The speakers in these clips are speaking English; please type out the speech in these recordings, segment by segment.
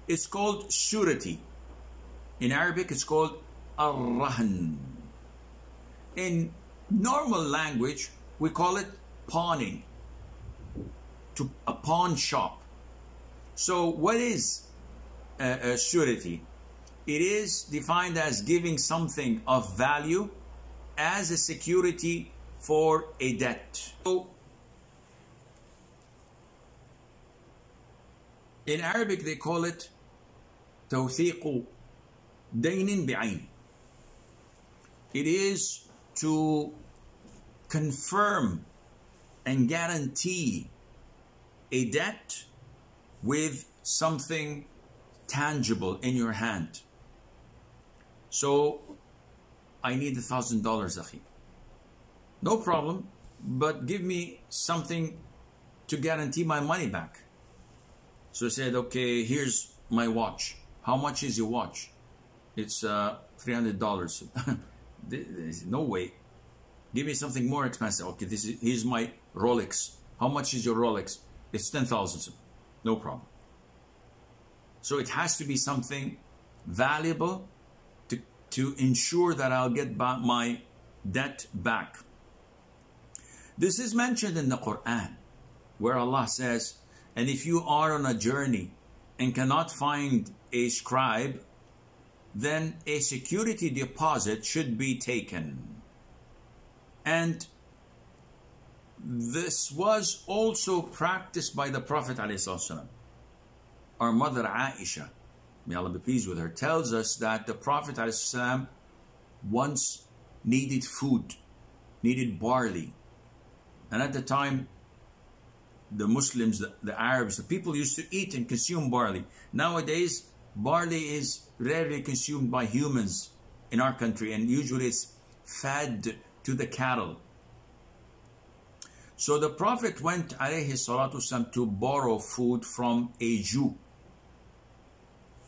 It's called surety. In Arabic, it's called Ar-Rahnu. In normal language, we call it pawning, to a pawn shop. So what is surety? It is defined as giving something of value as a security for a debt. So in Arabic, they call it توثيق دين بعين. It is to confirm and guarantee a debt with something tangible in your hand. So I need $1,000, akhi. No problem, but give me something to guarantee my money back. So I said, okay, here's my watch. How much is your watch? It's $300. No way. Give me something more expensive. Okay, here's my Rolex. How much is your Rolex? It's 10,000. No problem. So it has to be something valuable to ensure that I'll get my debt back. This is mentioned in the Quran, where Allah says, and if you are on a journey and cannot find a scribe, then a security deposit should be taken. And this was also practiced by the Prophet ﷺ. Our mother Aisha, may Allah be pleased with her, tells us that the Prophet ﷺ once needed food, needed barley. And at the time, the Muslims, the Arabs, the people used to eat and consume barley. Nowadays, barley is rarely consumed by humans in our country, and usually it's fed to the cattle. So the Prophet went, alayhi salatu wasalam, to borrow food from a Jew.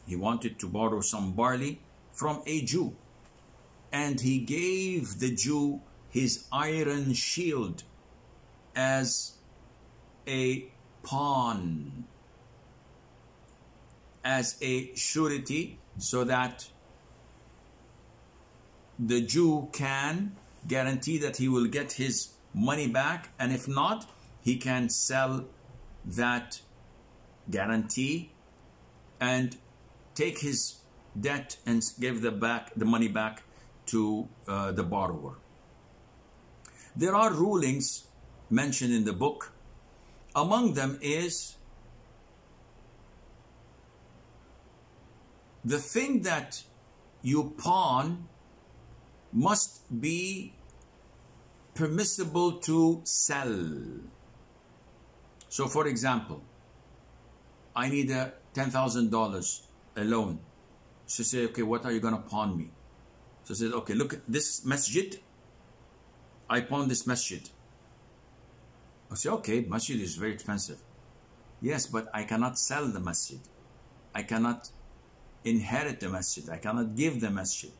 He wanted to borrow some barley from a Jew. And he gave the Jew his iron shield as a pawn, as a surety, so that the Jew can guarantee that he will get his money back, and if not, he can sell that guarantee and take his debt and give the money back to the borrower. There are rulings mentioned in the book. Among them is the thing that you pawn must be permissible to sell. So for example, I need $10,000 a loan. So say, okay, what are you going to pawn me? So say, okay, look at this masjid. I pawn this masjid. I say, okay, masjid is very expensive. Yes, but I cannot sell the masjid. I cannot inherit the masjid. I cannot give the masjid.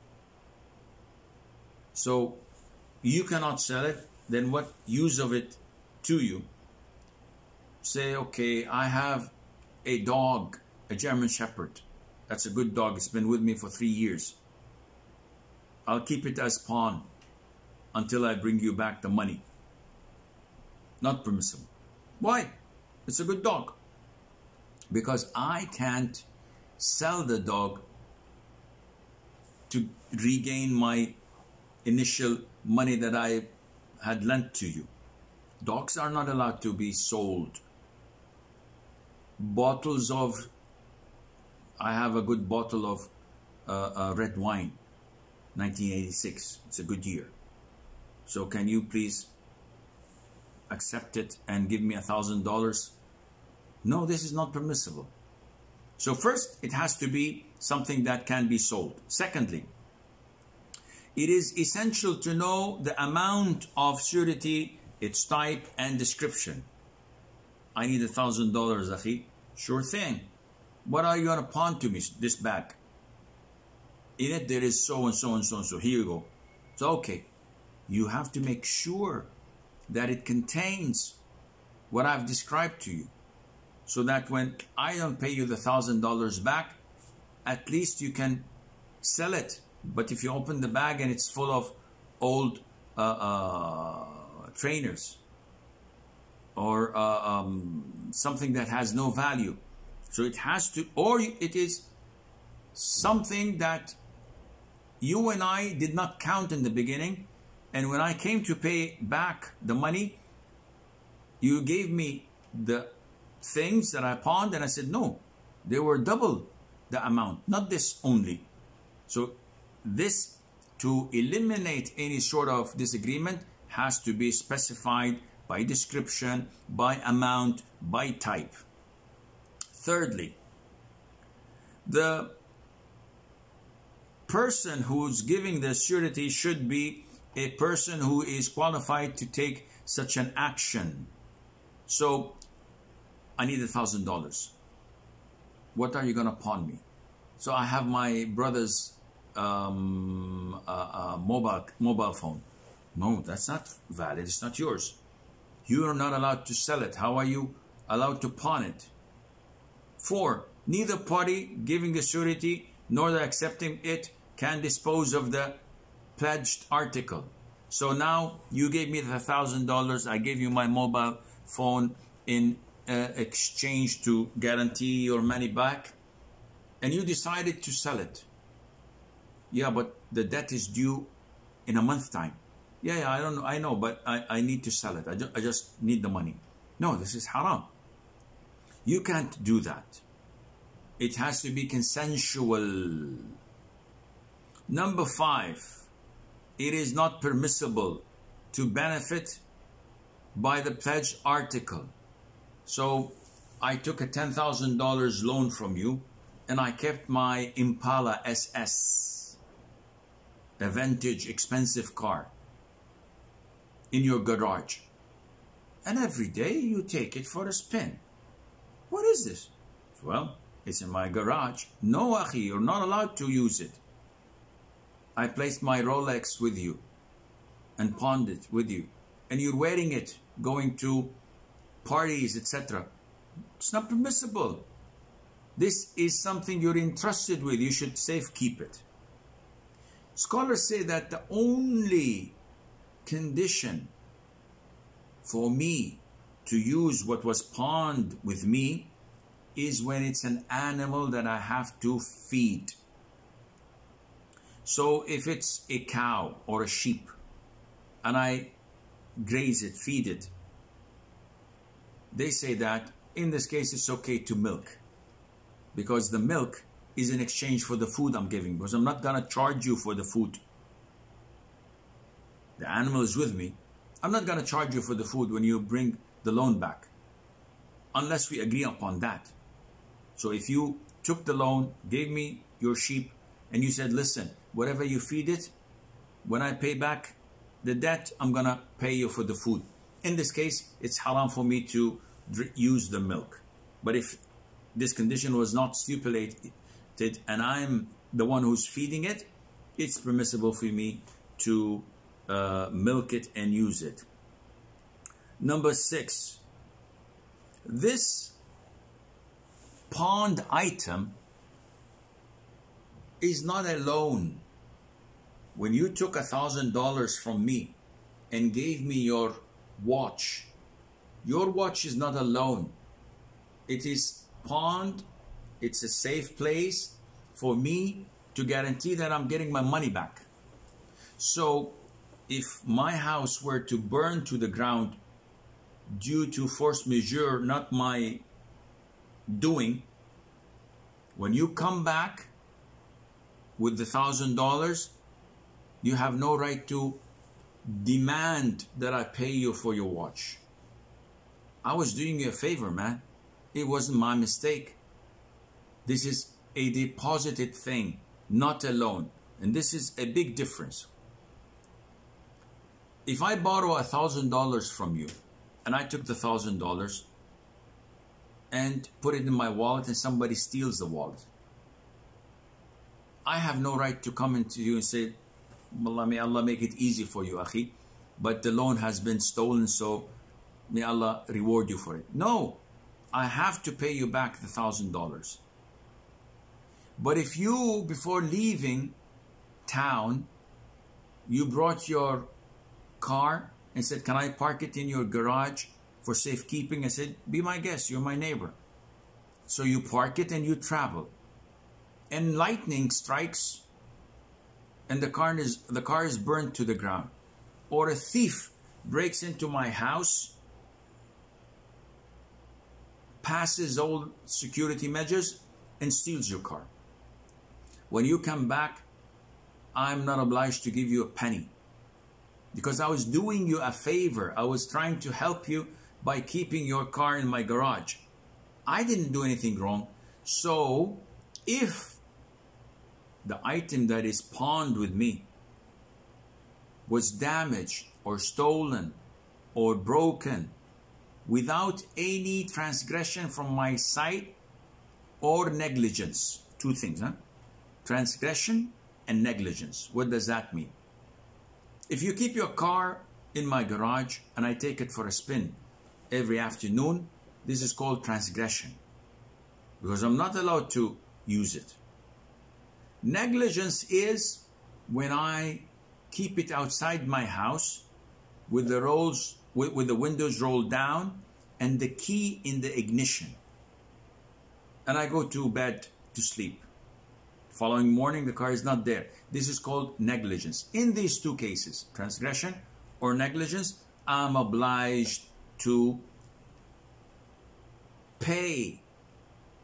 So you cannot sell it, then what use of it to you? Say, okay, I have a dog, a German Shepherd. That's a good dog. It's been with me for 3 years. I'll keep it as pawn until I bring you back the money. Not permissible. Why? It's a good dog. Because I can't sell the dog to regain my initial money that I had lent to you. Dogs are not allowed to be sold. Bottles of, I have a good bottle of red wine, 1986. It's a good year. So can you please accept it and give me $1,000? No, this is not permissible. So first, it has to be something that can be sold. Secondly, it is essential to know the amount of surety, its type and description. I need $1,000, akhi. Sure thing. What are you going to pawn to me? This bag. In it there is so and so and so and so. Here you go. So okay, you have to make sure that it contains what I've described to you. so that when I don't pay you the $1,000 back, at least you can sell it. But if you open the bag and it's full of old trainers or something that has no value, so it has to, or it is something that you and I did not count in the beginning, and when I came to pay back the money, you gave me the things that I pawned, and I said no, they were double the amount, not this only. So this, to eliminate any sort of disagreement, has to be specified by description, by amount, by type. Thirdly, the person who's giving the surety should be a person who is qualified to take such an action. So, I need $1,000. What are you going to pawn me? So I have my brother's mobile phone. No, that's not valid. It's not yours. You are not allowed to sell it. How are you allowed to pawn it? 4, neither party giving the surety nor the accepting it can dispose of the pledged article. So now you gave me the $1,000. I gave you my mobile phone in exchange to guarantee your money back, and you decided to sell it. Yeah, but the debt is due in a month's time. Yeah, I don't know. I know, but I need to sell it. I just need the money. No, this is haram. You can't do that. It has to be consensual. Number 5, it is not permissible to benefit by the pledged article. So I took a $10,000 loan from you, and I kept my Impala SS, a vintage expensive car, in your garage. And every day you take it for a spin. What is this? Well, it's in my garage. No, Akhi, you're not allowed to use it. I placed my Rolex with you and pawned it with you, and you're wearing it, going to parties, etc. It's not permissible. This is something you're entrusted with. You should safekeep it. Scholars say that the only condition for me to use what was pawned with me is when it's an animal that I have to feed. So if it's a cow or a sheep and I graze it, feed it, they say that in this case it's okay to milk, because the milk is in exchange for the food I'm giving, because I'm not going to charge you for the food. The animal is with me. I'm not going to charge you for the food when you bring the loan back, unless we agree upon that. So if you took the loan, gave me your sheep, and you said, listen, whatever you feed it, when I pay back the debt, I'm going to pay you for the food. In this case, it's haram for me to use the milk. But if this condition was not stipulated and I'm the one who's feeding it, it's permissible for me to milk it and use it. Number 6, this pawned item is not a loan. When you took $1,000 from me and gave me your watch is not a loan. It is pawned. It's a safe place for me to guarantee that I'm getting my money back. So if my house were to burn to the ground due to force majeure, not my doing, when you come back with the $1,000, you have no right to demand that I pay you for your watch. I was doing you a favor, man. It wasn't my mistake. This is a deposited thing, not a loan. And this is a big difference. If I borrow $1,000 from you, and I took the $1,000 and put it in my wallet, and somebody steals the wallet, I have no right to come into you and say, Wallah, may Allah make it easy for you, Akhi, but the loan has been stolen, so may Allah reward you for it. No, I have to pay you back the $1,000. But if you, before leaving town, you brought your car and said, can I park it in your garage for safekeeping? I said, be my guest, you're my neighbor. So you park it and you travel. And lightning strikes and the car is burned to the ground. Or a thief breaks into my house, passes all security measures, and steals your car. When you come back, I'm not obliged to give you a penny, because I was doing you a favor. I was trying to help you by keeping your car in my garage. I didn't do anything wrong. So if the item that is pawned with me was damaged or stolen or broken without any transgression from my side or negligence, two things, transgression and negligence. What does that mean? If you keep your car in my garage and I take it for a spin every afternoon, this is called transgression, because I'm not allowed to use it. Negligence is when I keep it outside my house with the windows rolled down and the key in the ignition, and I go to bed to sleep. Following morning, the car is not there. This is called negligence. In these two cases, transgression or negligence, I'm obliged to pay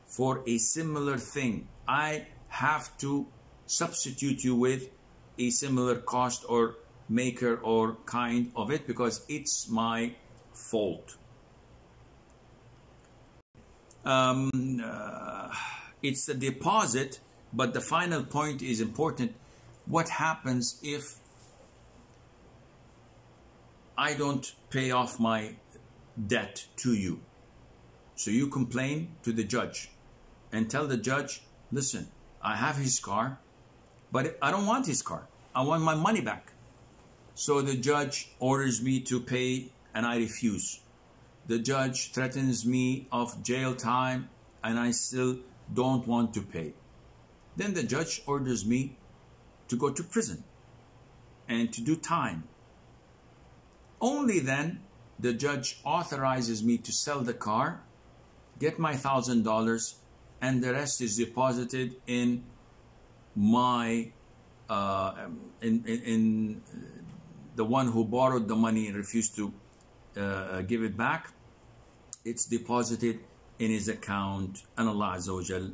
for a similar thing. I have to substitute you with a similar cost or maker or kind of it, because it's my fault. It's a deposit, but the final point is important. What happens if I don't pay off my debt to you? So you complain to the judge and tell the judge, listen, I have his car, but I don't want his car. I want my money back. So the judge orders me to pay and I refuse. The judge threatens me of jail time and I still don't want to pay. Then the judge orders me to go to prison and to do time. Only then the judge authorizes me to sell the car, get my $1,000, and the rest is deposited in my in the one who borrowed the money and refused to give it back. It's deposited in his account, and Allah Azza wa Jal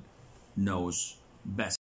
knows best.